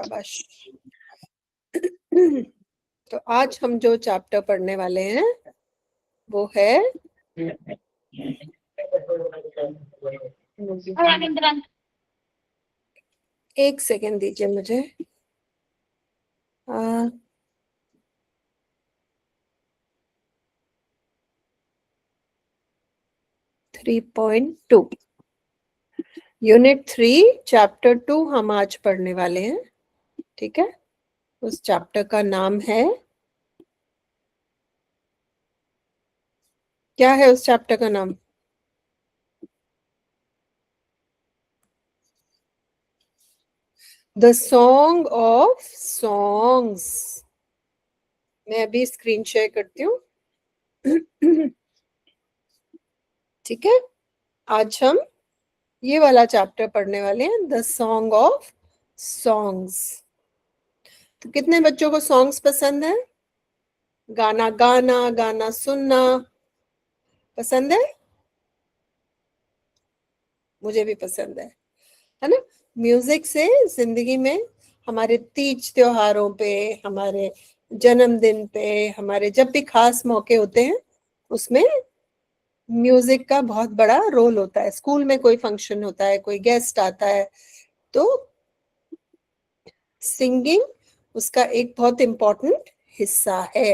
शाबाश। तो आज हम जो चैप्टर पढ़ने वाले हैं वो है एक सेकेंड दीजिए मुझे। 3.2 यूनिट 3 चैप्टर 2 हम आज पढ़ने वाले हैं। ठीक है, उस चैप्टर का नाम है, क्या है उस चैप्टर का नाम? The song of songs. मैं अभी स्क्रीन शेयर करती हूँ। ठीक है, आज हम ये वाला चैप्टर पढ़ने वाले हैं, द सॉन्ग ऑफ सॉन्ग्स। तो कितने बच्चों को सॉन्ग्स पसंद है? गाना गाना, गाना सुनना पसंद है? मुझे भी पसंद है ना। म्यूजिक से जिंदगी में, हमारे तीज त्योहारों पे, हमारे जन्मदिन पे, हमारे जब भी खास मौके होते हैं उसमें म्यूजिक का बहुत बड़ा रोल होता है। स्कूल में कोई फंक्शन होता है, कोई गेस्ट आता है, तो सिंगिंग उसका एक बहुत इम्पोर्टेंट हिस्सा है।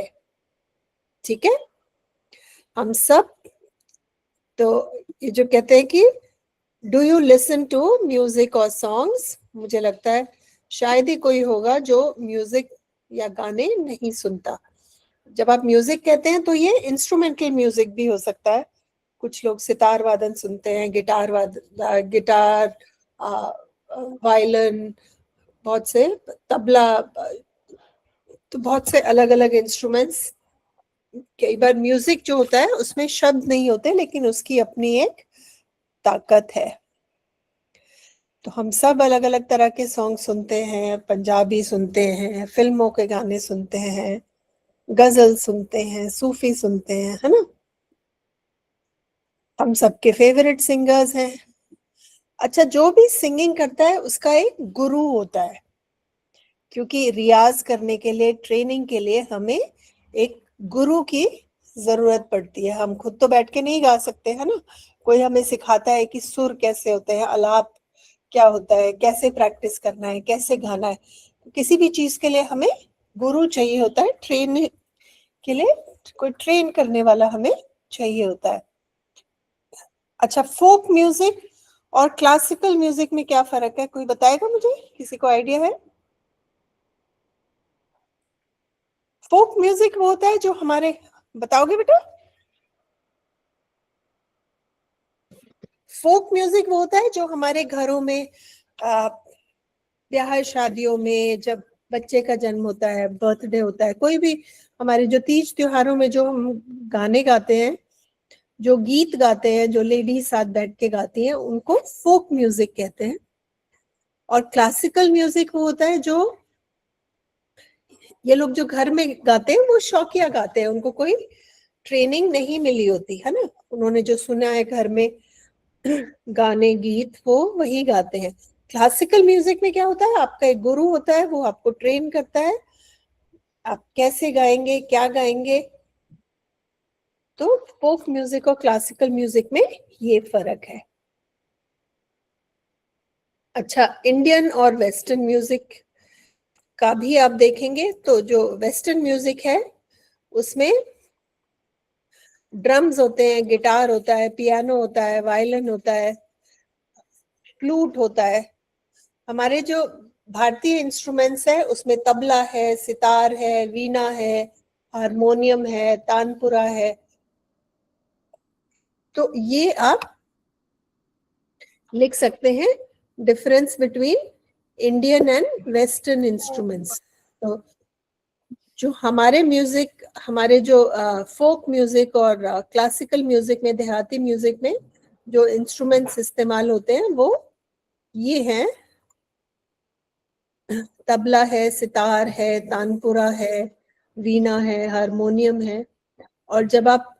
ठीक है, हम सब तो ये जो कहते हैं कि do you listen to music और सॉन्ग्स, मुझे लगता है शायद ही कोई होगा जो म्यूजिक या गाने नहीं सुनता। जब आप म्यूजिक कहते हैं तो ये इंस्ट्रूमेंटल म्यूजिक भी हो सकता है। कुछ लोग सितार वादन सुनते हैं, गिटार, वायलिन, बहुत से तबला, तो बहुत से अलग अलग इंस्ट्रूमेंट्स। कई बार म्यूजिक जो होता है उसमें शब्द नहीं होते, लेकिन उसकी अपनी एक ताकत है। तो हम सब अलग अलग तरह के सॉन्ग सुनते हैं, पंजाबी सुनते हैं, फिल्मों के गाने सुनते हैं, गजल सुनते हैं, सूफी सुनते हैं, है ना। हम सबके फेवरेट सिंगर्स हैं। अच्छा, जो भी सिंगिंग करता है उसका एक गुरु होता है, क्योंकि रियाज करने के लिए, ट्रेनिंग के लिए हमें एक गुरु की जरूरत पड़ती है। हम खुद तो बैठ के नहीं गा सकते, है ना। कोई हमें सिखाता है कि सुर कैसे होते हैं, आलाप क्या होता है, कैसे प्रैक्टिस करना है, कैसे गाना है। किसी भी चीज के लिए हमें गुरु चाहिए होता है, ट्रेन के लिए कोई ट्रेन करने वाला हमें चाहिए होता है। अच्छा, फोक म्यूजिक और क्लासिकल म्यूजिक में क्या फर्क है, कोई बताएगा मुझे? किसी को आइडिया है? फोक म्यूजिक वो होता है जो हमारे, बताओगे बेटा? फोक म्यूजिक वो होता है जो हमारे घरों में, ब्याह शादियों में, जब बच्चे का जन्म होता है, बर्थडे होता है, कोई भी हमारे जो तीज त्योहारों में जो हम गाने गाते हैं, जो गीत गाते हैं, जो लेडीज साथ बैठ के गाती हैं, उनको फोक म्यूजिक कहते हैं। और क्लासिकल म्यूजिक वो होता है जो ये लोग जो घर में गाते हैं वो शौकिया गाते हैं, उनको कोई ट्रेनिंग नहीं मिली होती, है ना। उन्होंने जो सुना है घर में गाने गीत, वो वही गाते हैं। क्लासिकल म्यूजिक में क्या होता है, आपका एक गुरु होता है, वो आपको ट्रेन करता है, आप कैसे गाएंगे, क्या गाएंगे। तो फोक म्यूजिक और क्लासिकल म्यूजिक में ये फर्क है। अच्छा, इंडियन और वेस्टर्न म्यूजिक का भी आप देखेंगे तो जो वेस्टर्न म्यूजिक है उसमें ड्रम्स होते हैं, गिटार होता है, पियानो होता है, वायलिन होता है, फ्लूट होता है। हमारे जो भारतीय इंस्ट्रूमेंट्स है उसमें तबला है, सितार है, वीणा है, हारमोनियम है, तानपुरा है। तो ये आप लिख सकते हैं difference between Indian and western instruments. तो जो हमारे म्यूजिक, हमारे जो फोक म्यूजिक और क्लासिकल म्यूजिक में, देहाती म्यूजिक में जो इंस्ट्रूमेंट्स इस्तेमाल होते हैं वो ये हैं, तबला है, सितार है, तानपुरा है, वीणा है, हारमोनियम है। और जब आप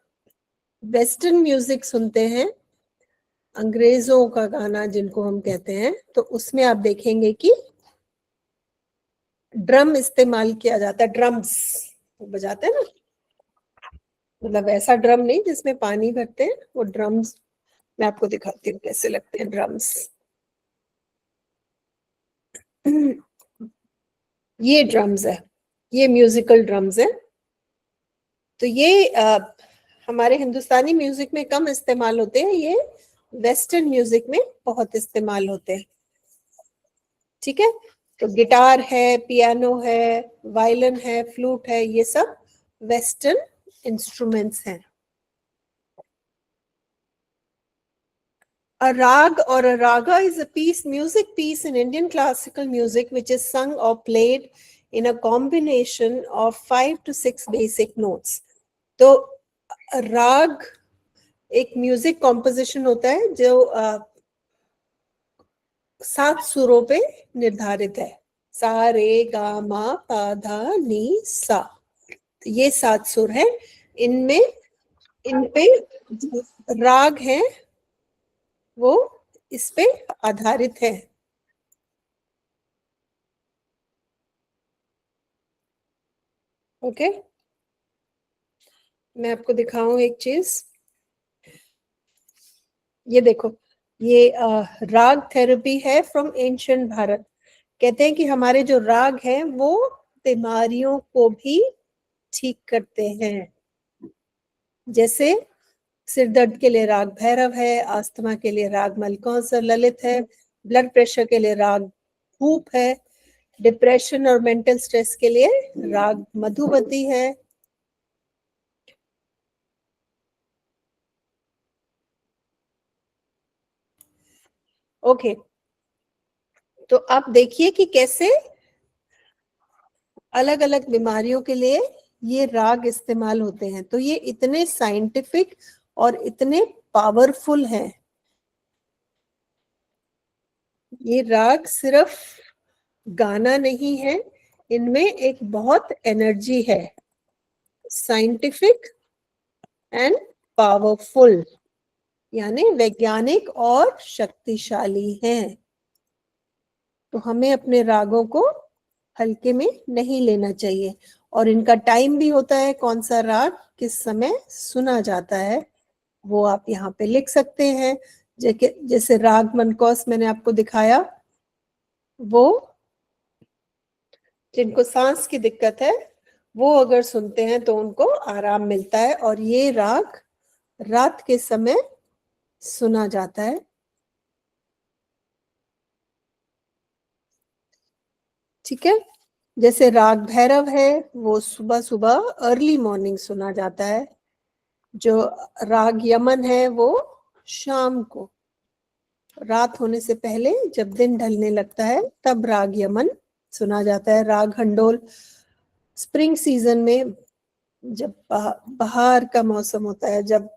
वेस्टर्न म्यूजिक सुनते हैं, अंग्रेजों का गाना जिनको हम कहते हैं, तो उसमें आप देखेंगे कि ड्रम इस्तेमाल किया जाता है, ड्रम्स बजाते हैं ना, मतलब ऐसा ड्रम नहीं जिसमें पानी भरते हैं, वो ड्रम्स। मैं आपको दिखाती हूँ कैसे लगते हैं ड्रम्स। ये ड्रम्स है, ये म्यूजिकल ड्रम्स है। तो ये हमारे हिंदुस्तानी म्यूजिक में कम इस्तेमाल होते हैं, ये वेस्टर्न म्यूजिक में बहुत इस्तेमाल होते हैं। ठीक है, तो गिटार है, पियानो है, वायलिन है, फ्लूट है, ये सब वेस्टर्न इंस्ट्रूमेंट्स हैं। A rag or a raga is a music piece in Indian classical music which is sung or played in a combination of 5 to 6 basic notes. तो राग एक म्यूजिक कॉम्पोजिशन होता है जो 7 सुरों पे निर्धारित है। सा रे गा मा पा धा नी सा, ये 7 सुर है। इनमें इन पे राग है वो इस पे आधारित है। ओके, मैं आपको दिखाऊं एक चीज, ये देखो, ये राग थेरेपी है फ्रॉम एंशियंट भारत। कहते हैं कि हमारे जो राग हैं वो बीमारियों को भी ठीक करते हैं। जैसे सिर दर्द के लिए राग भैरव है, अस्थमा के लिए राग मलकौसर ललित है, ब्लड प्रेशर के लिए राग भूप है, डिप्रेशन और मेंटल स्ट्रेस के लिए राग मधुबती है। ओके, तो आप देखिए कि कैसे अलग अलग बीमारियों के लिए ये राग इस्तेमाल होते हैं। तो ये इतने साइंटिफिक और इतने पावरफुल हैं। ये राग सिर्फ गाना नहीं है, इनमें एक बहुत एनर्जी है, साइंटिफिक एंड पावरफुल, यानी वैज्ञानिक और शक्तिशाली हैं। तो हमें अपने रागों को हल्के में नहीं लेना चाहिए। और इनका टाइम भी होता है, कौन सा राग किस समय सुना जाता है वो आप यहाँ पे लिख सकते हैं। जैसे राग मनकौस मैंने आपको दिखाया, वो जिनको सांस की दिक्कत है वो अगर सुनते हैं तो उनको आराम मिलता है, और ये राग रात के समय सुना जाता है। ठीक है, जैसे राग भैरव है वो सुबह सुबह अर्ली मॉर्निंग सुना जाता है। जो राग यमन है वो शाम को, रात होने से पहले जब दिन ढलने लगता है तब राग यमन सुना जाता है। राग हंडोल स्प्रिंग सीजन में, जब बाहर का मौसम होता है, जब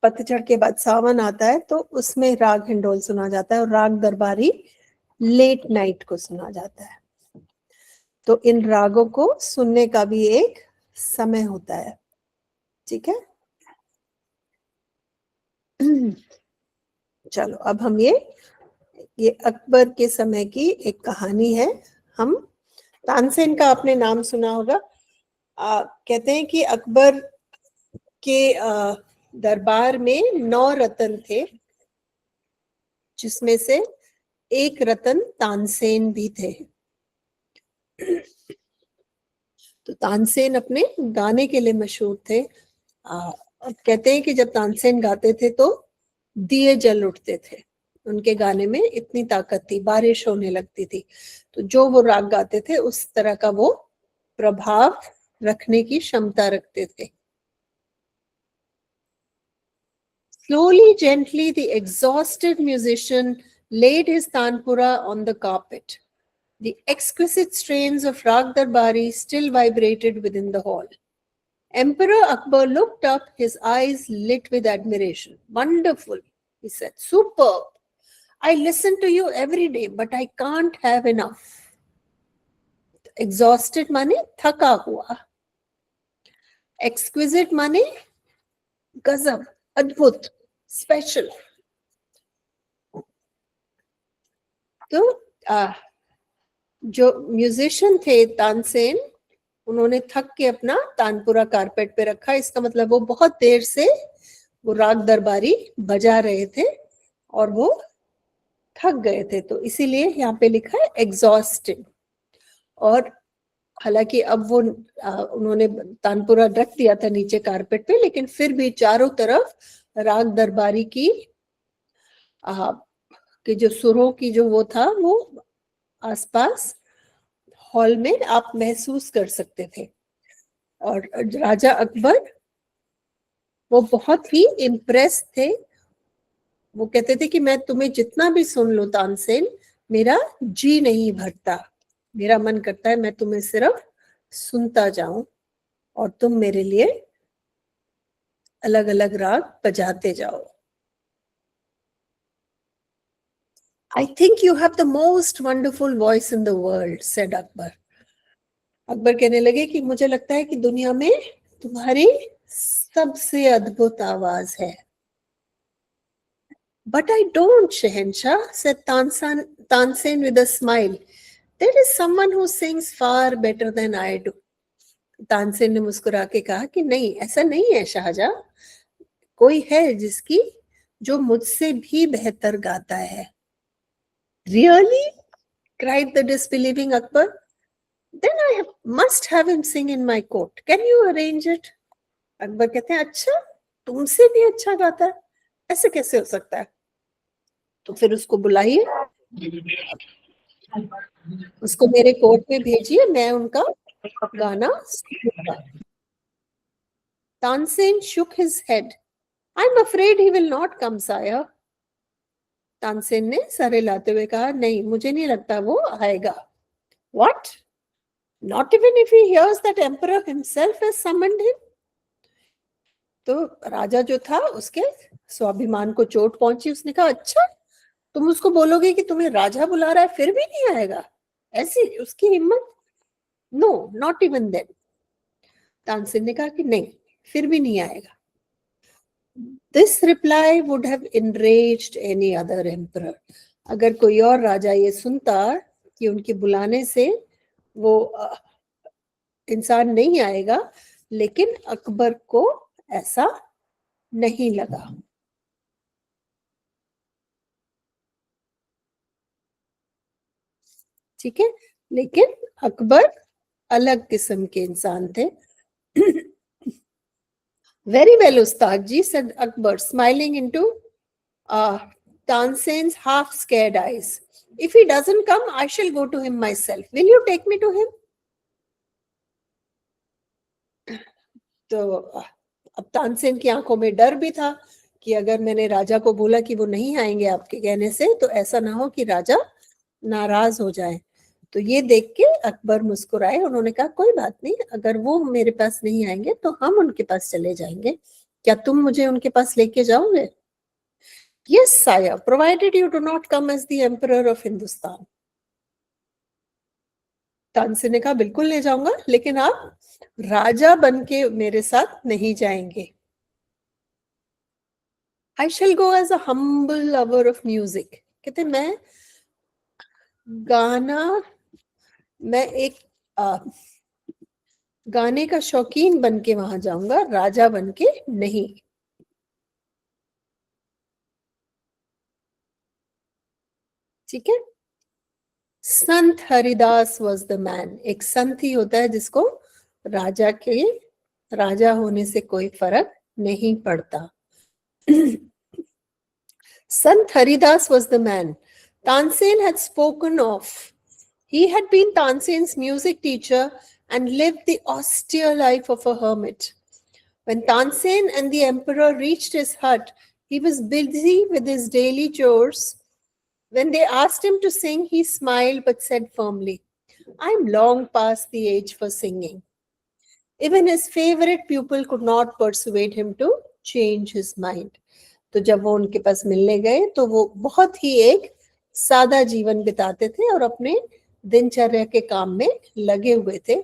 पतझड़ के बाद सावन आता है, तो उसमें राग हिंडोल सुना जाता है। और राग दरबारी लेट नाइट को सुना जाता है। तो इन रागों को सुनने का भी एक समय होता है। ठीक है, चलो अब हम ये अकबर के समय की एक कहानी है। हम तानसेन का आपने नाम सुना होगा। कहते हैं कि अकबर के दरबार में 9 रत्न थे, जिसमें से एक रत्न तानसेन भी थे। तो तानसेन अपने गाने के लिए मशहूर थे। कहते हैं कि जब तानसेन गाते थे तो दिए जल उठते थे। उनके गाने में इतनी ताकत थी, बारिश होने लगती थी। तो जो वो राग गाते थे उस तरह का वो प्रभाव रखने की क्षमता रखते थे। Slowly, gently, the exhausted musician laid his tanpura on the carpet. The exquisite strains of Rag Darbari still vibrated within the hall. Emperor Akbar looked up, his eyes lit with admiration. Wonderful, he said. Superb. I listen to you every day, but I can't have enough. Exhausted माने थका हुआ, exquisite माने गजब, अद्भुत, special. तो जो musician थे तानसेन, उन्होंने थक के अपना तानपुरा कारपेट पे रखा। इसका मतलब वो बहुत देर से वो राग दरबारी बजा रहे थे और वो थक गए थे, तो इसीलिए यहाँ पे लिखा है एग्जॉस्टेड। और हालांकि अब वो उन्होंने तानपुरा रख दिया था नीचे कारपेट पे, लेकिन फिर भी चारों तरफ राग दरबारी की कि जो सुरों की जो वो था, वो आसपास हॉल में आप महसूस कर सकते थे। और राजा अकबर वो बहुत ही इम्प्रेस थे। वो कहते थे कि मैं तुम्हें जितना भी सुन लूं तानसेन, मेरा जी नहीं भरता, मेरा मन करता है मैं तुम्हें सिर्फ सुनता जाऊं और तुम मेरे लिए अलग अलग राग बजाते जाओ। I think you have the most wonderful voice in the world, said Akbar. Akbar कहने लगे कि मुझे लगता है कि दुनिया में तुम्हारी सबसे अद्भुत आवाज है। But I don't, Shahenshah, said Tansen with a smile. There is someone who sings far better than I do. Tansen ने मुस्कुरा के कहा कि नहीं, ऐसा नहीं है शाहजहां, कोई है जिसकी जो मुझसे भी बेहतर गाता है। Really? cried the disbelieving Akbar. Then I must have him sing in my court. Can you arrange it? Akbar कहते हैं अच्छा, तुमसे भी अच्छा गाता है, ऐसे कैसे हो सकता है? तो फिर उसको बुलाइए, उसको मेरे कोर्ट में भेजिए, मैं उनका गाना सुनूंगा। Tansen shook his head. I'm afraid he will not come, sire. Tansen ने सर हिलाते हुए कहा, नहीं, मुझे नहीं लगता वो आएगा। What? Not even if he hears that emperor himself has summoned him? तो राजा जो था उसके स्वाभिमान को चोट पहुंची। उसने कहा अच्छा, तुम उसको बोलोगे कि तुम्हें राजा बुला रहा है फिर भी नहीं आएगा? ऐसी उसकी हिम्मत? No, not even then. Tansen ने कहा कि नहीं, फिर भी नहीं आएगा। This reply would have enraged any other emperor. अगर कोई और राजा ये सुनता कि उनके बुलाने से वो इंसान नहीं आएगा, लेकिन अकबर को ऐसा नहीं लगा। ठीक है, लेकिन अकबर अलग किस्म के इंसान थे। Very well, Ustad ji, said Akbar, smiling into Tansen's half-scared eyes. If he doesn't come, I shall go to him myself. Will you take me to him? तो अब तानसेन की आंखों में डर भी था कि अगर मैंने राजा को बोला कि वो नहीं आएंगे आपके कहने से, तो ऐसा ना हो कि राजा नाराज हो जाए। तो ये देख के अकबर मुस्कुराए। उन्होंने कहा कोई बात नहीं, अगर वो मेरे पास नहीं आएंगे तो हम उनके पास चले जाएंगे। क्या तुम मुझे उनके पास लेके जाओगे? Yes, sire, provided you do not come as the emperor of Hindustan. Tansen ने कहा बिल्कुल ले जाऊंगा, लेकिन आप राजा बन के मेरे साथ नहीं जाएंगे। I shall go as a humble lover of music. कहते मैं एक गाने का शौकीन बन के वहां जाऊंगा, राजा बन के नहीं। ठीक है। संत हरिदास वॉज द मैन। एक संत ही होता है जिसको राजा होने से कोई फर्क नहीं पड़ता। Sant Haridas was the man Tansen had spoken of. He had been Tansen's music teacher and lived the austere life of a hermit. When Tansen and the emperor reached his hut, he was busy with his daily chores. When they asked him to sing, he smiled but said firmly, I'm long past the age for singing. Even his favorite pupil could not persuade him to change his mind. तो जब वो उनके पास मिलने गए तो वो बहुत ही एक सादा जीवन बिताते थे और अपने दिनचर्या के काम में लगे हुए थे।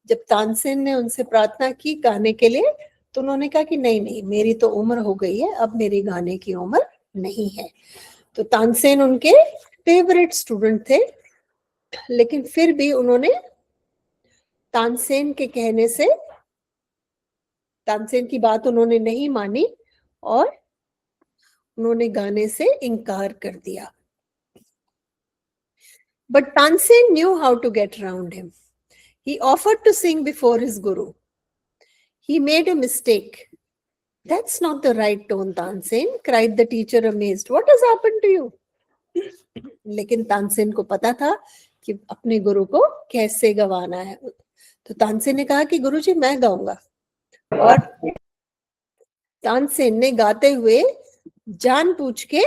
जब तानसेन ने उनसे प्रार्थना की गाने के लिए, तो उन्होंने कहा कि नहीं नहीं, मेरी तो उम्र हो गई है, अब मेरी गाने की उम्र नहीं है। तो तानसेन उनके फेवरेट स्टूडेंट थे। लेकिन फिर भी उन्होंने तानसेन के कहने से, तानसेन की बात उन्होंने नहीं मानी और उन्होंने गाने से इनकार कर दिया. But Tansen knew how to get around him. He offered to sing before his guru. He made a mistake. That's not the right tone, Tansen, cried the teacher amazed. What has happened to you? लेकिन तानसेन को पता था कि अपने गुरु को कैसे गवाना है. तो तानसेन ने कहा कि गुरुजी मैं गाऊंगा. और तानसेन ने गाते हुए जानबूझ के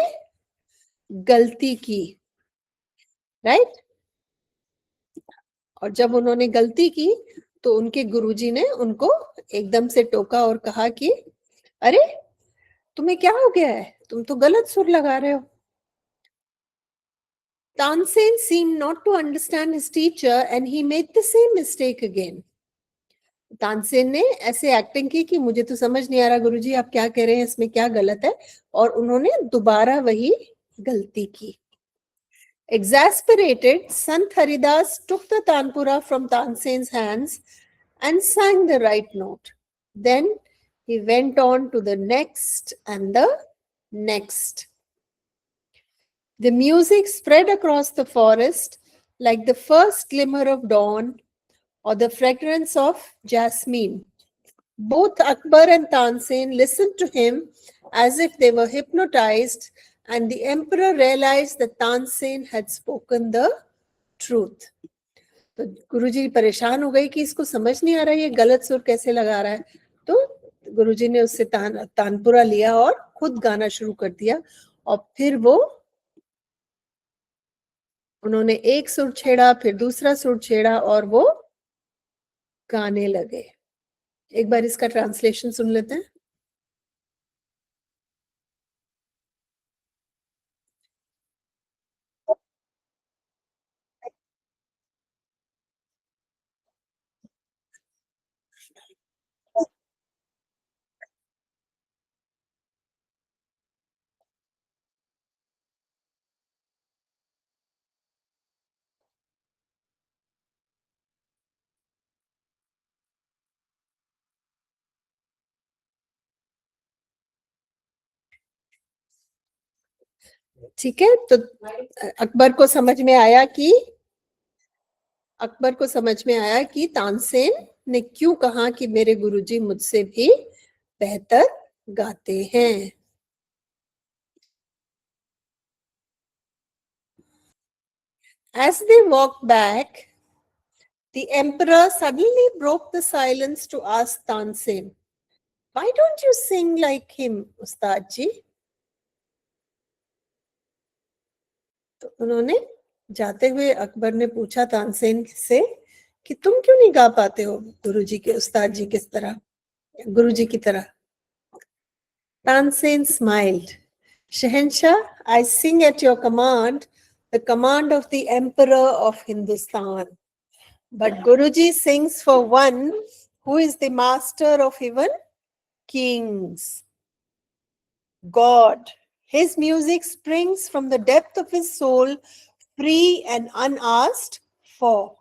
गलती की, राइट. और जब उन्होंने गलती की तो उनके गुरुजी ने उनको एकदम से टोका और कहा कि अरे तुम्हें क्या हो गया है, तुम तो गलत सुर लगा रहे हो. Tansen seemed not to understand his teacher and he made the same mistake again. Tansen ने ऐसे एक्टिंग की कि मुझे तो समझ नहीं आ रहा गुरुजी आप क्या कह रहे हैं, इसमें क्या गलत है, और उन्होंने दोबारा वही गलती की. Exasperated, Sant Haridas took the Tanpura from Tansen's hands and sang the right note. Then he went on to the next and the next. The music spread across the forest like the first glimmer of dawn or the fragrance of jasmine. Both Akbar and Tansen listened to him as if they were hypnotized, and the emperor realized that Tansen had spoken the truth. तो गुरुजी परेशान हो गए कि इसको समझ नहीं आ रहा ये गलत सुर कैसे लगा रहा है. तो गुरुजी ने उससे तानपुरा लिया और खुद गाना शुरू कर दिया. और फिर वो उन्होंने एक सुर छेड़ा, फिर दूसरा सुर छेड़ा और वो गाने लगे. एक बार इसका ट्रांसलेशन सुन लेते हैं. ठीक है. तो अकबर को समझ में आया कि तानसेन ने क्यों कहा कि मेरे गुरुजी मुझसे भी बेहतर गाते हैं. As they walked back, the emperor suddenly broke the silence to ask Tansen, "Why don't you sing like him, Ustad ji?" तो उन्होंने जाते हुए अकबर ने पूछा तानसेन से कि तुम क्यों नहीं गा पाते हो गुरुजी के, उस्ताद जी किस तरह, गुरुजी की तरह. Tansen smiled. Shahenshah, I sing at your command, the command of the Emperor of Hindustan. But Guruji sings for one who is the master of even kings, God. His music springs from the depth of his soul, free and unasked for.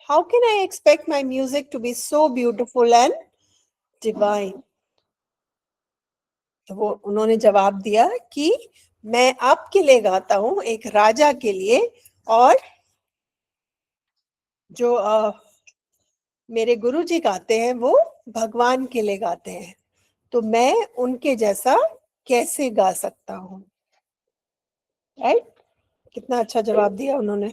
How can I expect my music to be so beautiful and divine? तो वो उन्होंने जवाब दिया कि मैं आपके लिए गाता हूं, एक राजा के लिए, और जो मेरे गुरुजी गाते हैं वो भगवान के लिए गाते हैं, तो मैं उनके जैसा कैसे गा सकता हूं. राइट. कितना अच्छा जवाब दिया उन्होंने.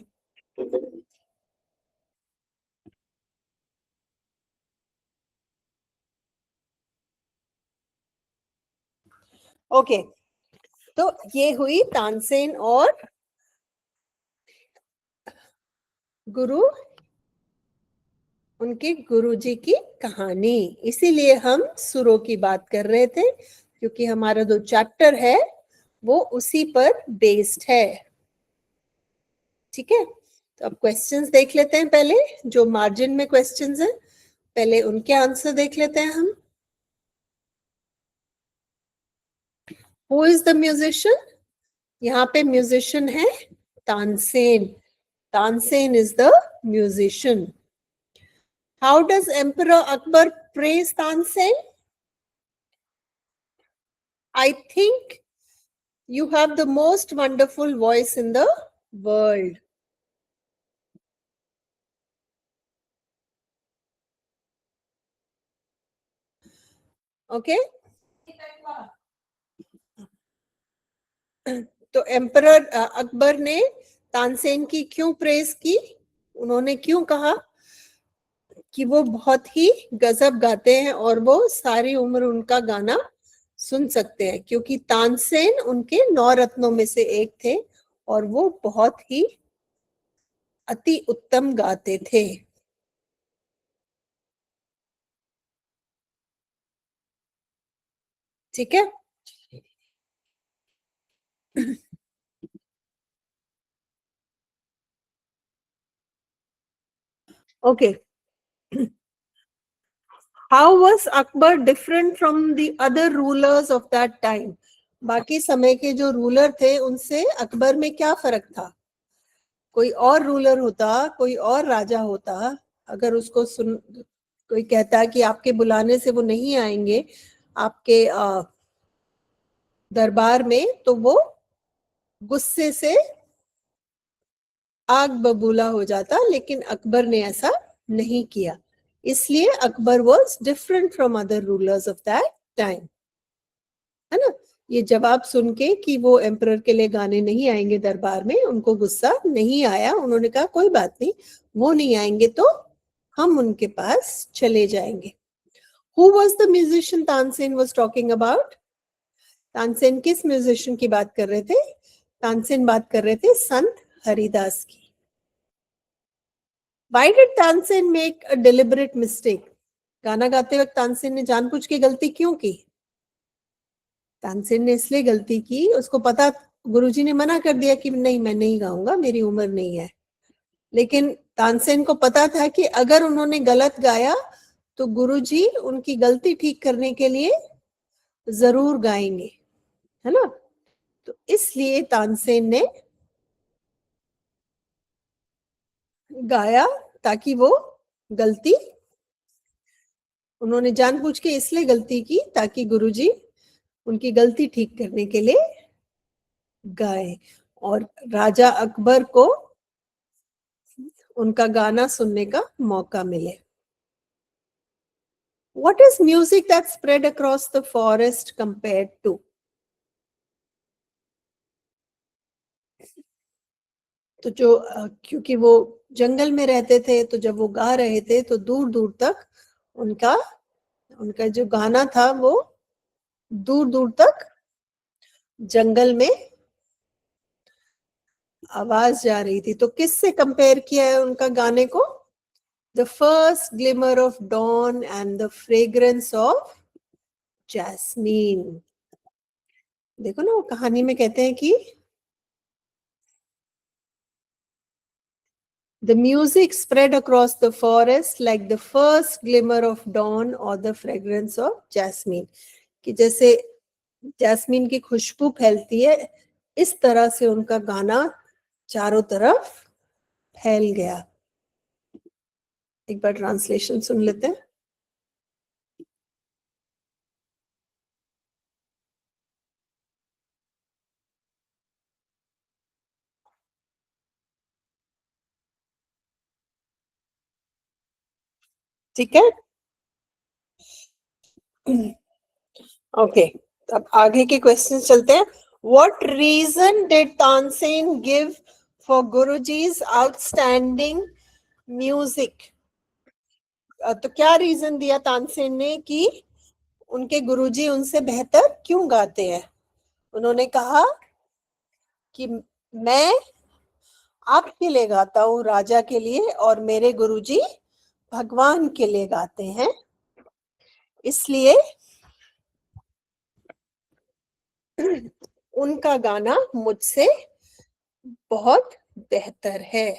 ओके. तो ये हुई तानसेन और गुरु, उनके गुरुजी की कहानी. इसीलिए हम सुरों की बात कर रहे थे, क्योंकि हमारा जो चैप्टर है वो उसी पर बेस्ड है. ठीक है. तो अब क्वेश्चंस देख लेते हैं. पहले जो मार्जिन में क्वेश्चंस हैं, पहले उनके आंसर देख लेते हैं हम. Who is the musician? यहाँ पे म्यूजिशियन है Tansen. Tansen is the musician. How does Emperor Akbar praise Tansen? I think you have the most wonderful voice in the world. Okay? तो एम्परर अकबर ने तानसेन की क्यों प्रेज की? उन्होंने क्यों कहा कि वो बहुत ही गजब गाते हैं और वो सारी उम्र उनका गाना सुन सकते हैं? क्योंकि तानसेन उनके 9 रत्नों में से एक थे और वो बहुत ही अति उत्तम गाते थे. ठीक है? Okay. How was Akbar different from the other rulers of that time? बाकी समय के जो रूलर थे उनसे अकबर में क्या फर्क था? कोई और रूलर होता, कोई और राजा होता, अगर उसको सुन कोई कहता कि आपके बुलाने से वो नहीं आएंगे आपके दरबार में, तो वो गुस्से से आग बबूला हो जाता. लेकिन अकबर ने ऐसा नहीं किया. इसलिए Akbar was different from other rulers of that time. है ना? ये जवाब सुन के कि वो एम्परर के लिए गाने नहीं आएंगे दरबार में, उनको गुस्सा नहीं आया. उन्होंने कहा कोई बात नहीं, वो नहीं आएंगे तो हम उनके पास चले जाएंगे. Who was the musician Tansen was talking about? Tansen किस म्यूजिशियन की बात कर रहे थे? तानसेन बात कर रहे थे संत हरिदास की. Why did Tansen make a deliberate mistake? गाना गाते वक्त तानसेन ने जानबूझ के गलती क्यों की? तानसेन ने इसलिए गलती की, उसको पता, गुरुजी ने मना कर दिया कि नहीं मैं नहीं गाऊंगा, मेरी उम्र नहीं है. लेकिन तानसेन को पता था कि अगर उन्होंने गलत गाया तो गुरुजी उनकी गलती ठीक करने के लिए जरूर गाएंगे. है ना? तो इसलिए तानसेन ने गाया ताकि वो गलती, उन्होंने जानबूझ के इसलिए गलती की ताकि गुरुजी उनकी गलती ठीक करने के लिए गाए और राजा अकबर को उनका गाना सुनने का मौका मिले. What is music that spread across the forest compared to? तो जो क्योंकि वो जंगल में रहते थे, तो जब वो गा रहे थे तो दूर दूर तक उनका उनका जो गाना था वो दूर दूर तक जंगल में आवाज जा रही थी. तो किससे कंपेयर किया है उनका गाने को? The first glimmer of dawn and the fragrance of jasmine. देखो ना, वो कहानी में कहते हैं कि the music spread across the forest like the first glimmer of dawn or the fragrance of jasmine. कि जैसे जैस्मीन की खुशबू फैलती है, इस तरह से उनका गाना चारों तरफ फैल गया. एक बार ट्रांसलेशन सुन लेते हैं. ठीक है? ओके, अब आगे के क्वेश्चन चलते हैं. What reason did Tansen give for Guruji's outstanding music? तो क्या रीजन दिया तानसेन ने कि उनके गुरुजी उनसे बेहतर क्यों गाते हैं? उन्होंने कहा कि मैं आपके लिए गाता हूँ, राजा के लिए, और मेरे गुरुजी भगवान के लिए गाते हैं, इसलिए उनका गाना मुझसे बहुत बेहतर है.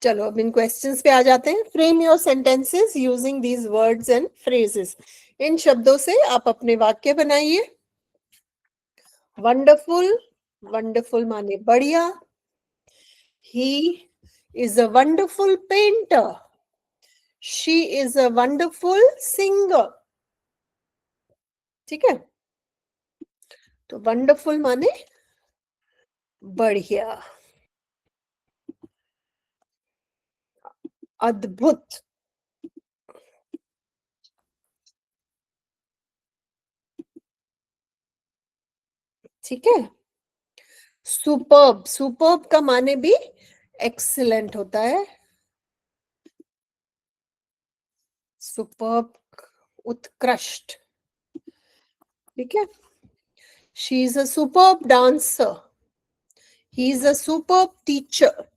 चलो अब इन क्वेश्चंस पे आ जाते हैं. Frame your sentences using these words and phrases. इन शब्दों से आप अपने वाक्य बनाइए. वंडरफुल, वंडरफुल माने बढ़िया. He is a wonderful painter. She is a wonderful singer. ठीक है. तो वंडरफुल माने बढ़िया, अद्भुत. ठीक है. सुपर्ब, सुपर्ब का माने भी एक्सीलेंट होता है. सुपर्ब, उत्कृष्ट. ठीक है. She is a superb dancer. He is a superb teacher.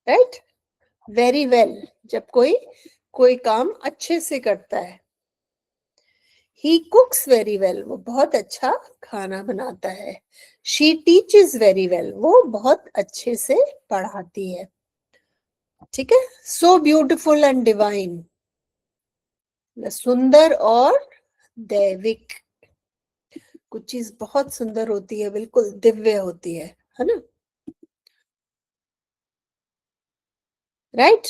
Right. Very well, जब कोई कोई काम अच्छे से करता है. ही कुक्स वेरी वेल, वो बहुत अच्छा खाना बनाता है. शी टीचेस वेरी वेल, वो बहुत अच्छे से पढ़ाती है. ठीक है. सो ब्यूटिफुल एंड डिवाइन, सुंदर और दैविक. कुछ चीज बहुत सुंदर होती है, बिल्कुल दिव्य होती है ना. राइट.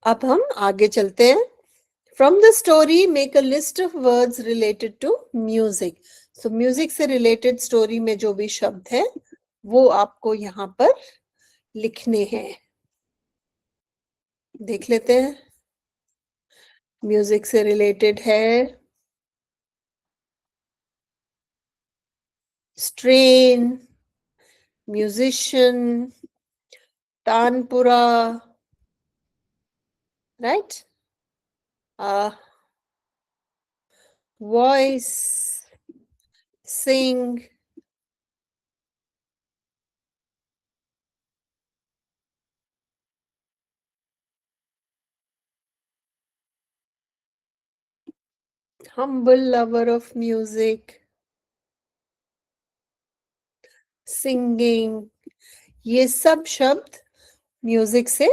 अब हम आगे चलते हैं. From the story make a list of words related to music. So music से रिलेटेड स्टोरी में जो भी शब्द है वो आपको यहाँ पर लिखने हैं. देख लेते हैं. म्यूजिक से रिलेटेड है strain, musician, tanpura. Right. Voice, sing, humble lover of music, singing. ये सब शब्द म्यूजिक से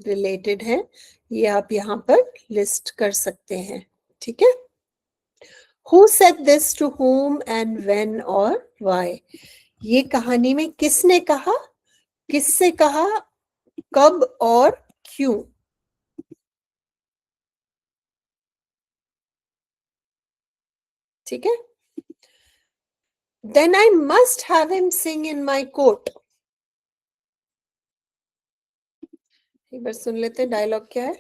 रिलेटेड हैं. ये आप यहाँ पर लिस्ट कर सकते हैं. ठीक है. Who said this to whom and when or why? ये कहानी में किसने कहा, किससे कहा, कब और क्यों. ठीक है. Then I must have him sing in my court. एक बार सुन लेते हैं डायलॉग क्या है.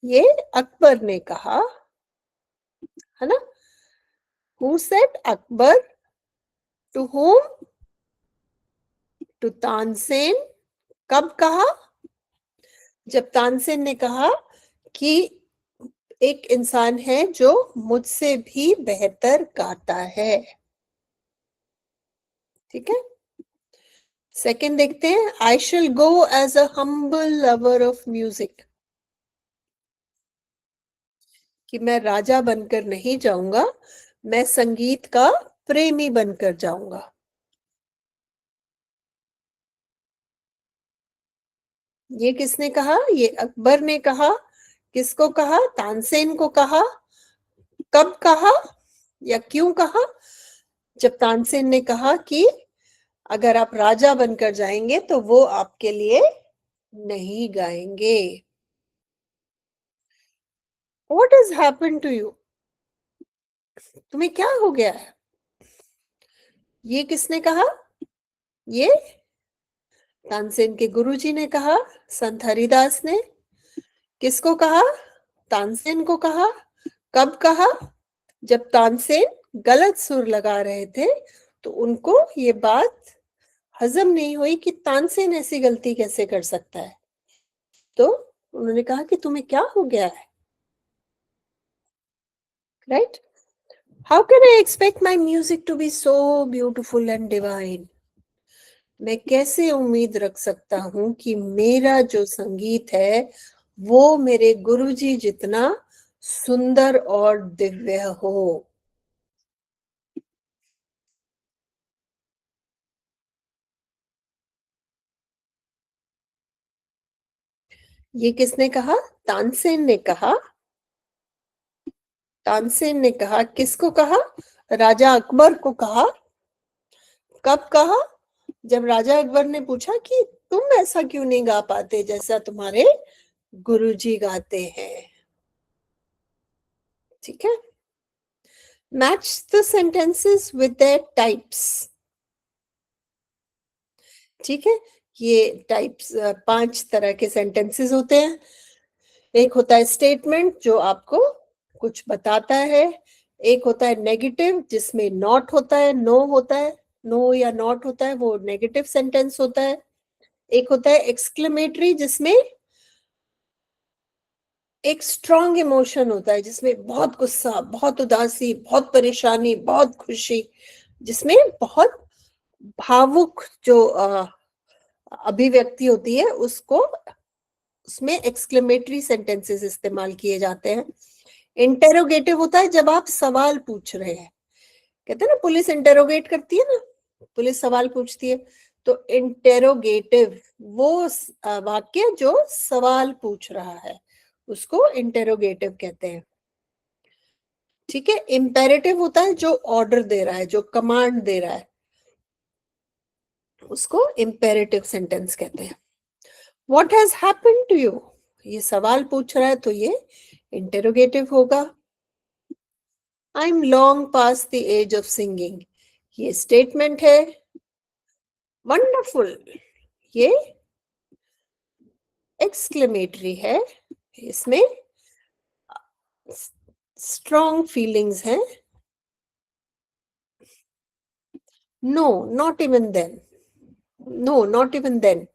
ये अकबर ने कहा, है ना. Who said? Akbar. To whom? To Tansen. कब कहा? जब तानसेन ने कहा कि एक इंसान है जो मुझसे भी बेहतर गाता है. ठीक है. सेकंड देखते हैं. I shall go as a humble lover of music. कि मैं राजा बनकर नहीं जाऊंगा, मैं संगीत का प्रेमी बनकर जाऊंगा. ये किसने कहा? ये अकबर ने कहा. किसको कहा? तानसेन को कहा. कब कहा या क्यों कहा? जब तानसेन ने कहा कि अगर आप राजा बनकर जाएंगे तो वो आपके लिए नहीं गाएंगे. What has happened to you? तुम्हें क्या हो गया है? ये किसने कहा? ये तानसेन के गुरुजी ने कहा, संत हरिदास ने. किसको कहा? तानसेन को कहा. कब कहा? जब तानसेन गलत सुर लगा रहे थे तो उनको ये बात हजम नहीं हुई कि तानसेन ऐसी गलती कैसे कर सकता है. तो उन्होंने कहा कि तुम्हें क्या हो गया है. Right. How can I expect my music to be so beautiful and divine. मैं कैसे उम्मीद रख सकता हूं कि मेरा जो संगीत है वो मेरे गुरुजी जितना सुंदर और दिव्य हो. ये किसने कहा? तानसेन ने कहा। तानसेन ने कहा, किसको कहा? राजा अकबर को कहा। कब कहा? जब राजा अकबर ने पूछा कि तुम ऐसा क्यों नहीं गा पाते जैसा तुम्हारे गुरुजी गाते हैं। ठीक है। Match the sentences with their types. ठीक है। ये टाइप्स 5 तरह के सेंटेंसेस होते हैं। एक होता है स्टेटमेंट जो आपको कुछ बताता है। एक होता है नेगेटिव जिसमें नॉट होता है, नो होता है, नो या नॉट होता है, वो नेगेटिव सेंटेंस होता है। एक होता है एक्सक्लेमेटरी जिसमें एक स्ट्रॉन्ग इमोशन होता है, जिसमें बहुत गुस्सा, बहुत उदासी, बहुत परेशानी, बहुत खुशी, जिसमें बहुत भावुक जो अभिव्यक्ति होती है उसको, उसमें एक्सक्लेमेटरी सेंटेंसेस इस्तेमाल किए जाते हैं। इंटेरोगेटिव होता है जब आप सवाल पूछ रहे हैं। कहते हैं ना पुलिस इंटेरोगेट करती है ना, पुलिस सवाल पूछती है। तो इंटेरोगेटिव वो वाक्य जो सवाल पूछ रहा है उसको इंटेरोगेटिव कहते हैं। ठीक है। इंपेरेटिव होता है जो ऑर्डर दे रहा है, जो कमांड दे रहा है, उसको इंपेरेटिव सेंटेंस कहते हैं। What has happened to you, ये सवाल पूछ रहा है तो ये इंटेरोगेटिव होगा। I am long past the age of singing, ये स्टेटमेंट है। वंडरफुल, ये एक्सक्लेमेटरी है, इसमें स्ट्रॉन्ग फीलिंग्स हैं। No not even then, no not even then,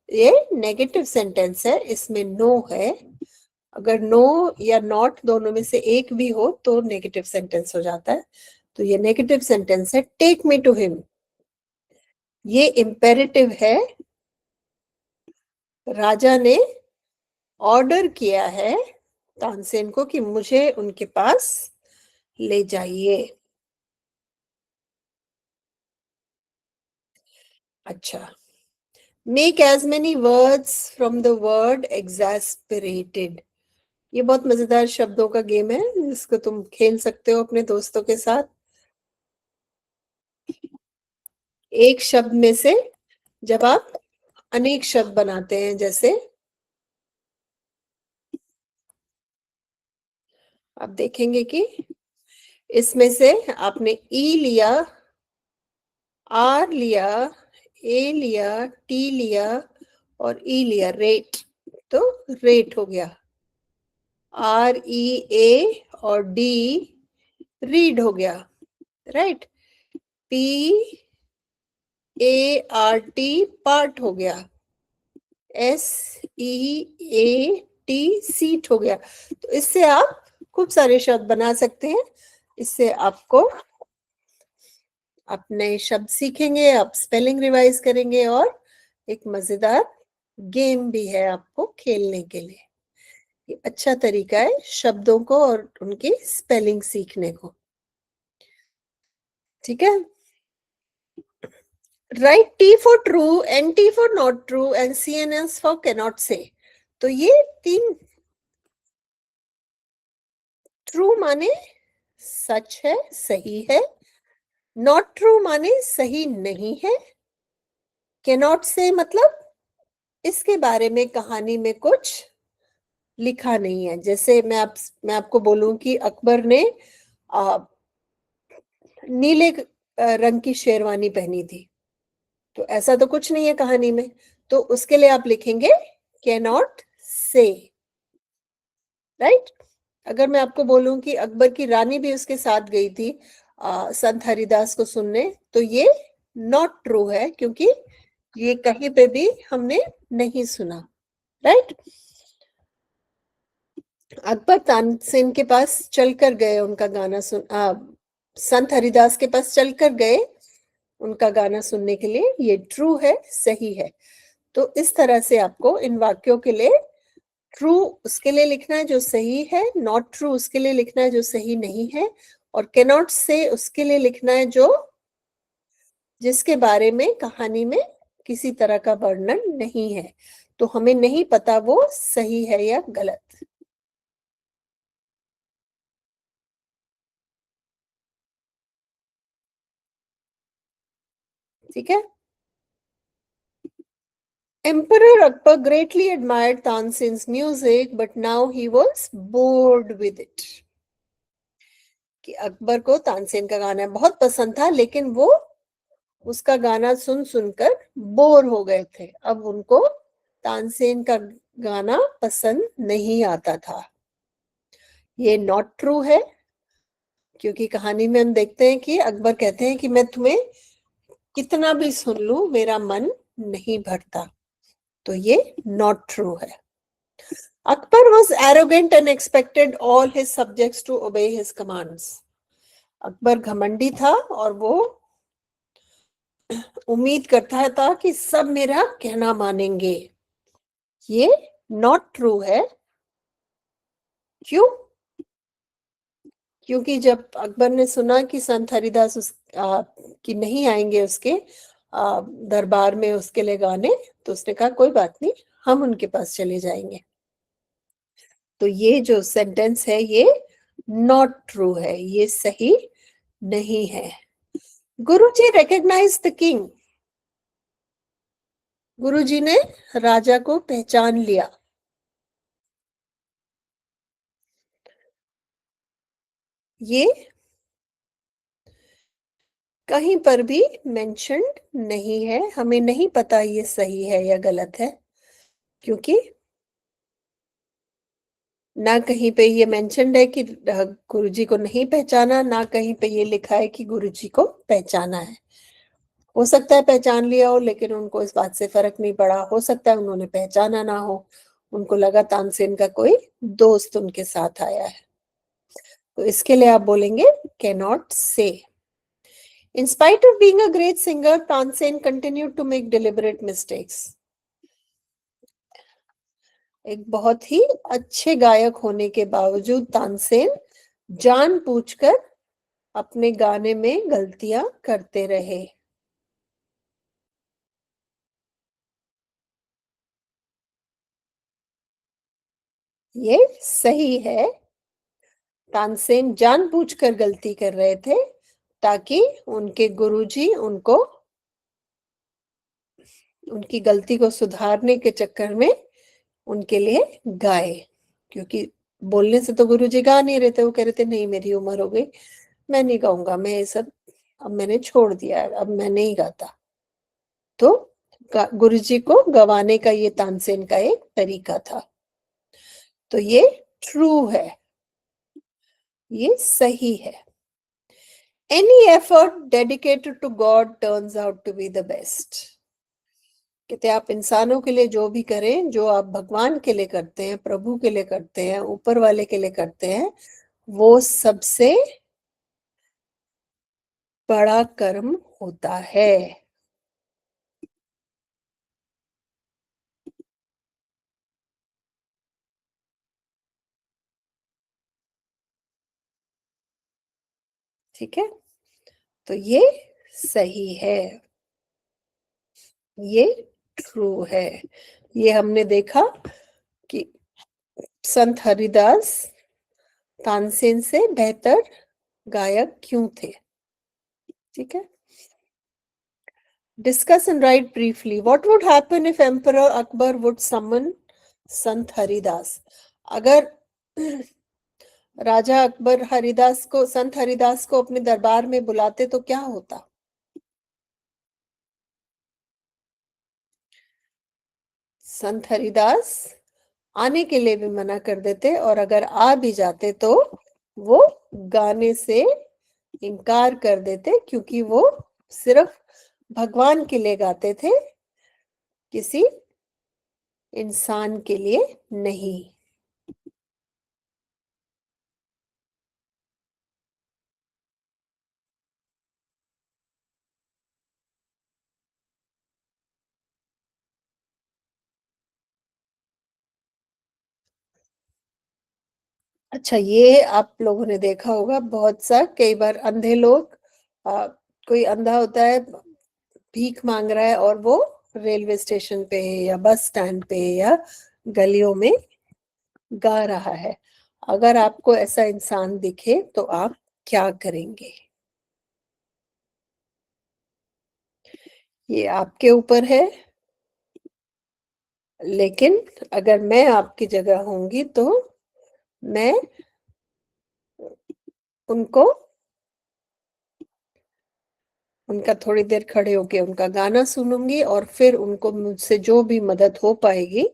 ये नेगेटिव सेंटेंस है, इसमें नो है। अगर नो या नॉट दोनों में से एक भी हो तो नेगेटिव सेंटेंस हो जाता है। तो ये नेगेटिव सेंटेंस है। टेक मी टू हिम, ये इंपेरेटिव है। राजा ने ऑर्डर किया है तानसेन को कि मुझे उनके पास ले जाइए। अच्छा। Make as many words from the word exasperated, ये बहुत मजेदार शब्दों का गेम है जिसको तुम खेल सकते हो अपने दोस्तों के साथ। एक शब्द में से जब आप अनेक शब्द बनाते हैं, जैसे आप देखेंगे कि इसमें से आपने ई लिया, आर लिया, ए लिया, टी लिया और ई लिया, रेट, तो रेट हो गया। आर ई ए और डी रीड हो गया, right. P A R T part हो गया। S E A T seat हो गया। तो इससे आप खूब सारे शब्द बना सकते हैं। इससे आपको अपने शब्द सीखेंगे, आप स्पेलिंग रिवाइज करेंगे और एक मजेदार गेम भी है आपको खेलने के लिए। ये अच्छा तरीका है शब्दों को और उनकी स्पेलिंग सीखने को। ठीक है। Write T for true, N T for not true and C N S for cannot say. तो ये 3, ट्रू माने सच है, सही है, नॉट ट्रू माने सही नहीं है, कैनॉट से मतलब इसके बारे में कहानी में कुछ लिखा नहीं है। जैसे मैं आपको बोलूं कि अकबर ने नीले रंग की शेरवानी पहनी थी, तो ऐसा तो कुछ नहीं है कहानी में। तो उसके लिए आप लिखेंगे कैनॉट से, राइट। अगर मैं आपको बोलूं कि अकबर की रानी भी उसके साथ गई थी संत हरिदास को सुनने, तो ये नॉट ट्रू है क्योंकि ये कहीं पे भी हमने नहीं सुना, राइट। अकबर तानसेन के पास चलकर गए, उनका गाना संत हरिदास के पास चलकर गए उनका गाना सुनने के लिए, ये ट्रू है, सही है। तो इस तरह से आपको इन वाक्यों के लिए ट्रू उसके लिए लिखना है जो सही है, नॉट ट्रू उसके लिए लिखना है जो सही नहीं है, और कैनॉट से उसके लिए लिखना है जो जिसके बारे में कहानी में किसी तरह का वर्णन नहीं है। तो तो हमें नहीं पता वो सही है या गलत। ठीक है। Emperor Akbar greatly admired Tansen's music, but now he was bored with it. कि अकबर को तानसेन का गाना बहुत पसंद था, लेकिन वो उसका गाना सुन सुनकर बोर हो गए थे। अब उनको तानसेन का गाना पसंद नहीं आता था। ये नॉट ट्रू है, क्योंकि कहानी में हम देखते हैं कि अकबर कहते हैं कि मैं तुम्हें कितना भी सुन लूं, मेरा मन नहीं भरता। तो ये नॉट ट्रू है। Akbar was arrogant and expected all his subjects to obey his commands. Akbar घमंडी था और वो उम्मीद करता था कि सब मेरा कहना मानेंगे। ये नॉट ट्रू है। क्यों? क्योंकि जब अकबर ने सुना कि संत हरिदास कि नहीं आएंगे उसके दरबार में उसके लिए गाने, तो उसने कहा कोई बात नहीं, हम उनके पास चले जाएंगे। तो ये जो सेंटेंस है ये नॉट ट्रू है, ये सही नहीं है। गुरुजी रिकॉग्नाइज द किंग। गुरुजी ने राजा को पहचान लिया। ये कहीं पर भी मेंशन्ड नहीं है। हमें नहीं पता ये सही है या गलत है, क्योंकि ना कहीं पे ये मेंशन्ड है कि गुरुजी को नहीं पहचाना, ना कहीं पे ये लिखा है कि गुरुजी को पहचाना है। हो सकता है पहचान लिया हो, लेकिन उनको इस बात से फर्क नहीं पड़ा। हो सकता है उन्होंने पहचाना ना हो, उनको लगा तानसेन का कोई दोस्त उनके साथ आया है। तो इसके लिए आप बोलेंगे cannot say. In spite of being a great singer, Tansen continued to make deliberate mistakes. एक बहुत ही अच्छे गायक होने के बावजूद तानसेन जानबूझकर अपने गाने में गलतियां करते रहे। ये सही है। तानसेन जानबूझकर गलती कर रहे थे ताकि उनके गुरुजी उनको उनकी गलती को सुधारने के चक्कर में उनके लिए गाए। क्योंकि बोलने से तो गुरुजी गा नहीं रहे थे, वो कह रहे थे नहीं मेरी उम्र हो गई, मैं नहीं गाऊंगा, मैं ये सब अब मैंने छोड़ दिया है, अब मैं नहीं गाता। तो गुरुजी को गवाने का ये तानसेन का एक तरीका था। तो ये ट्रू है, ये सही है। Any effort dedicated to God turns out to be the best. कहते आप इंसानों के लिए जो भी करें, जो आप भगवान के लिए करते हैं, प्रभु के लिए करते हैं, ऊपर वाले के लिए करते हैं, वो सबसे बड़ा कर्म होता है। ठीक है, तो ये सही है, ये ट्रू है। ये हमने देखा कि संत हरिदास तानसेन से बेहतर गायक क्यों थे। ठीक है। Discuss and write briefly. What would happen if Emperor Akbar would summon Sant Haridas? अगर राजा अकबर हरिदास को, संत हरिदास को अपने दरबार में बुलाते तो क्या होता? संत हरिदास आने के लिए भी मना कर देते, और अगर आ भी जाते तो वो गाने से इनकार कर देते, क्योंकि वो सिर्फ भगवान के लिए गाते थे, किसी इंसान के लिए नहीं। अच्छा, ये आप लोगों ने देखा होगा बहुत सा, कई बार अंधे लोग, कोई अंधा होता है, भीख मांग रहा है और वो रेलवे स्टेशन पे या बस स्टैंड पे या गलियों में गा रहा है। अगर आपको ऐसा इंसान दिखे तो आप क्या करेंगे? ये आपके ऊपर है, लेकिन अगर मैं आपकी जगह होंगी तो मैं उनको उनका थोड़ी देर खड़े होके उनका गाना सुनूंगी और फिर उनको मुझसे जो भी मदद हो पाएगी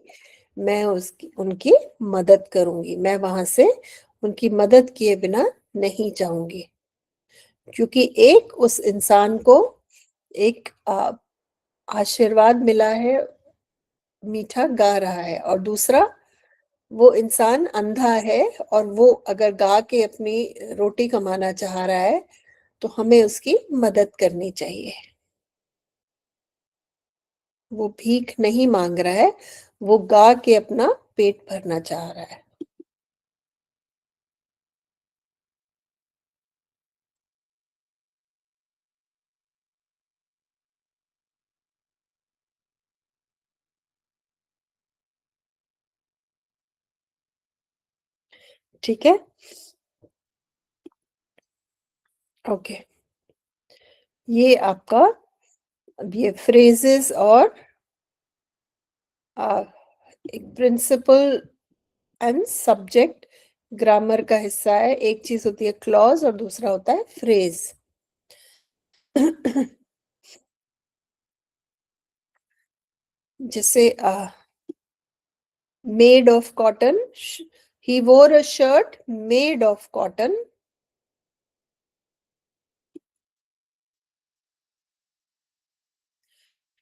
मैं उसकी उनकी मदद करूंगी। मैं वहां से उनकी मदद किए बिना नहीं जाऊंगी, क्योंकि एक उस इंसान को एक आशीर्वाद मिला है, मीठा गा रहा है, और दूसरा वो इंसान अंधा है और वो अगर गा के अपनी रोटी कमाना चाह रहा है तो हमें उसकी मदद करनी चाहिए। वो भीख नहीं मांग रहा है, वो गा के अपना पेट भरना चाह रहा है। ठीक है, ओके। ये आपका, अब ये फ्रेजेस और एक प्रिंसिपल एंड सब्जेक्ट ग्रामर का हिस्सा है। एक चीज होती है क्लॉज और दूसरा होता है फ्रेज। जैसे made of cotton, he wore a shirt made of cotton.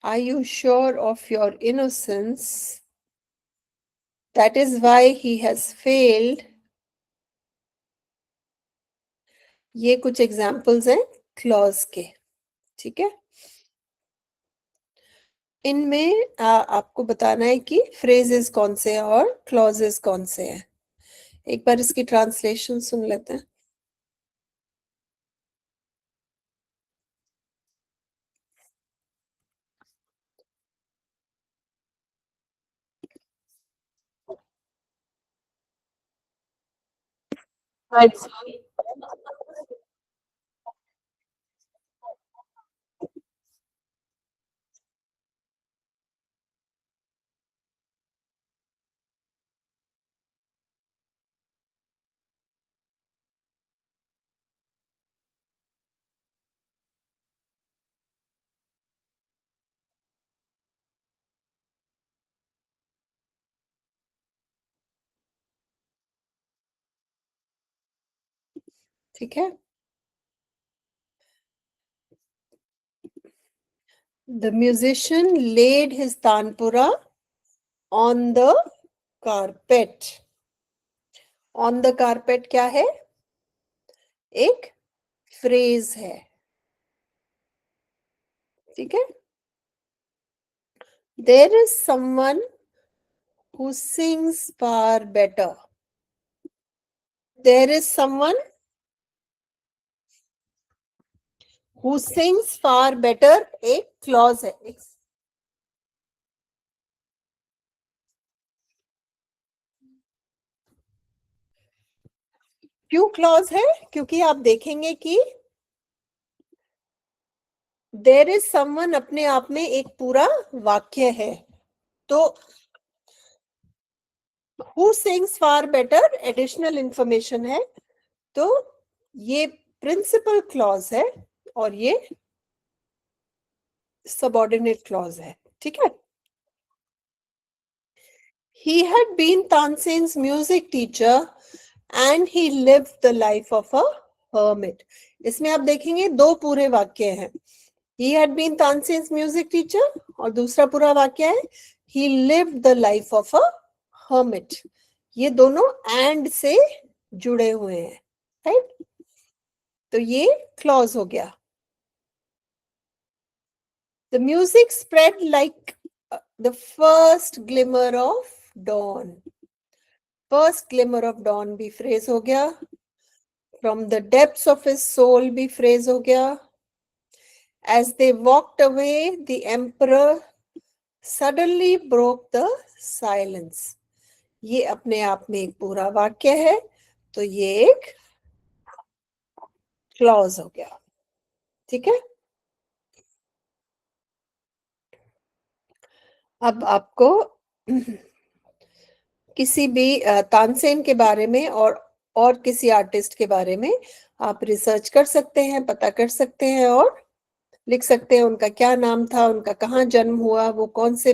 Are you sure of your innocence? That is why he has failed. ये कुछ एग्जाम्पल्स हैं क्लॉज के। ठीक है, इनमें आपको बताना है कि फ्रेजेस कौन से हैं और क्लॉजेस कौन से हैं। एक बार इसकी ट्रांसलेशन सुन लेते हैं। ठीक है, the musician laid his tanpura on the carpet. On the carpet क्या है? एक फ्रेज है। ठीक है, there is someone who sings far better. There is someone who sings far better एक क्लॉज है। क्यों क्लॉज है? क्योंकि आप देखेंगे कि देर इज समवन अपने आप में एक पूरा वाक्य है, तो who sings far better additional information है, तो ये प्रिंसिपल क्लॉज है और ये सबऑर्डिनेट क्लॉज है। ठीक है, he had been Tansen's music teacher and he lived the life of a hermit। इसमें आप देखेंगे दो पूरे वाक्य हैं। He had been Tansen's music teacher और दूसरा पूरा वाक्य है he lived the life of a hermit। ये दोनों and से जुड़े हुए हैं, राइट? तो ये क्लॉज हो गया। The music spread like the first glimmer of dawn। First glimmer of dawn भी फ्रेज हो गया। From the depths of his soul भी फ्रेज हो गया। As they walked away the emperor suddenly broke the silence, ये अपने आप में एक पूरा वाक्य है, तो ये एक क्लॉज हो गया। ठीक है, अब आपको किसी भी तानसेन के बारे में और किसी आर्टिस्ट के बारे में आप रिसर्च कर सकते हैं, पता कर सकते हैं और लिख सकते हैं उनका क्या नाम था, उनका कहाँ जन्म हुआ, वो कौन से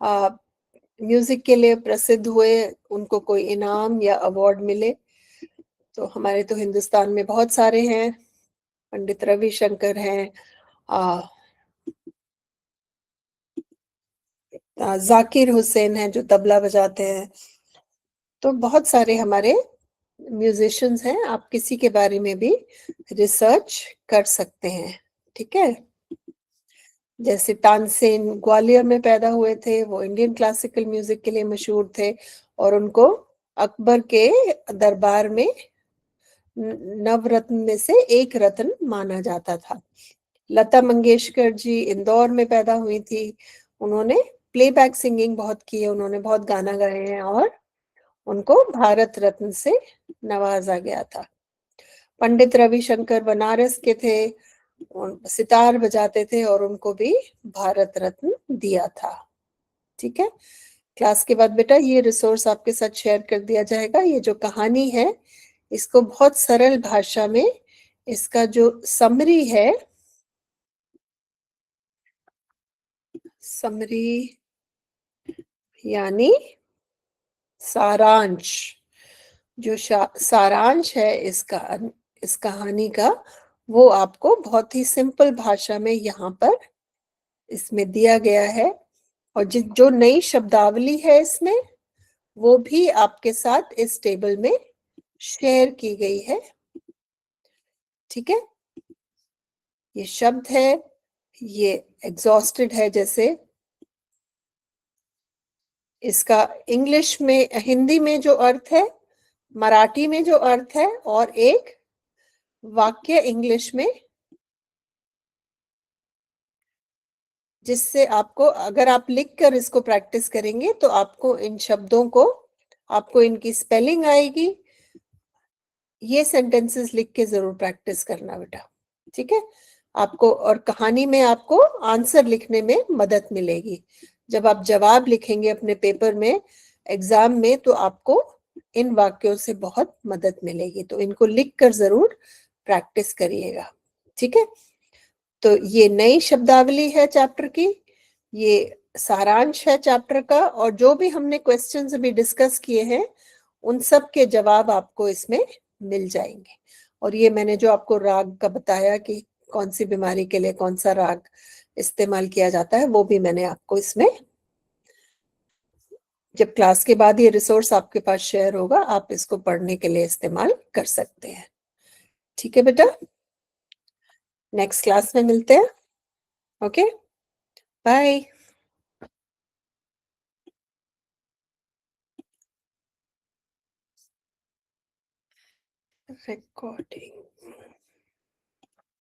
म्यूजिक के लिए प्रसिद्ध हुए, उनको कोई इनाम या अवार्ड मिले। तो हमारे तो हिंदुस्तान में बहुत सारे हैं, पंडित रविशंकर हैं, जाकिर हुसैन हैं जो तबला बजाते हैं, तो बहुत सारे हमारे म्यूजिशियंस हैं, आप किसी के बारे में भी रिसर्च कर सकते हैं। ठीक है, जैसे तानसेन ग्वालियर में पैदा हुए थे, वो इंडियन क्लासिकल म्यूजिक के लिए मशहूर थे और उनको अकबर के दरबार में नवरत्न में से एक रत्न माना जाता था। लता मंगेशकर जी इंदौर में पैदा हुई थी, उन्होंने प्लेबैक सिंगिंग बहुत की है, उन्होंने बहुत गाना गाए हैं और उनको भारत रत्न से नवाजा गया था। पंडित रविशंकर बनारस के थे, सितार बजाते थे और उनको भी भारत रत्न दिया था। ठीक है, क्लास के बाद बेटा ये रिसोर्स आपके साथ शेयर कर दिया जाएगा। ये जो कहानी है इसको बहुत सरल भाषा में, इसका जो समरी है, समरी यानी सारांश, जो सारांश है इस कहानी का, वो आपको बहुत ही सिंपल भाषा में यहाँ पर इसमें दिया गया है। और जो नई शब्दावली है इसमें, वो भी आपके साथ इस टेबल में शेयर की गई है। ठीक है, ये शब्द है, ये एग्जॉस्टेड है, जैसे इसका इंग्लिश में, हिंदी में जो अर्थ है, मराठी में जो अर्थ है, और एक वाक्य इंग्लिश में, जिससे आपको, अगर आप लिख कर इसको प्रैक्टिस करेंगे तो आपको इन शब्दों को, आपको इनकी स्पेलिंग आएगी। ये सेंटेंसेस लिख के जरूर प्रैक्टिस करना बेटा। ठीक है, आपको और कहानी में आपको आंसर लिखने में मदद मिलेगी। जब आप जवाब लिखेंगे अपने पेपर में, एग्जाम में, तो आपको इन वाक्यों से बहुत मदद मिलेगी, तो इनको लिख कर जरूर प्रैक्टिस करिएगा। ठीक है, तो ये नई शब्दावली है चैप्टर की, ये सारांश है चैप्टर का, और जो भी हमने क्वेश्चंस अभी डिस्कस किए हैं उन सब के जवाब आपको इसमें मिल जाएंगे। और ये मैंने जो आपको राग का बताया कि कौन सी बीमारी के लिए कौन सा राग इस्तेमाल किया जाता है, वो भी मैंने आपको इसमें, जब क्लास के बाद ये रिसोर्स आपके पास शेयर होगा, आप इसको पढ़ने के लिए इस्तेमाल कर सकते हैं। ठीक है बेटा, नेक्स्ट क्लास में मिलते हैं। Okay, bye. रिकॉर्डिंग।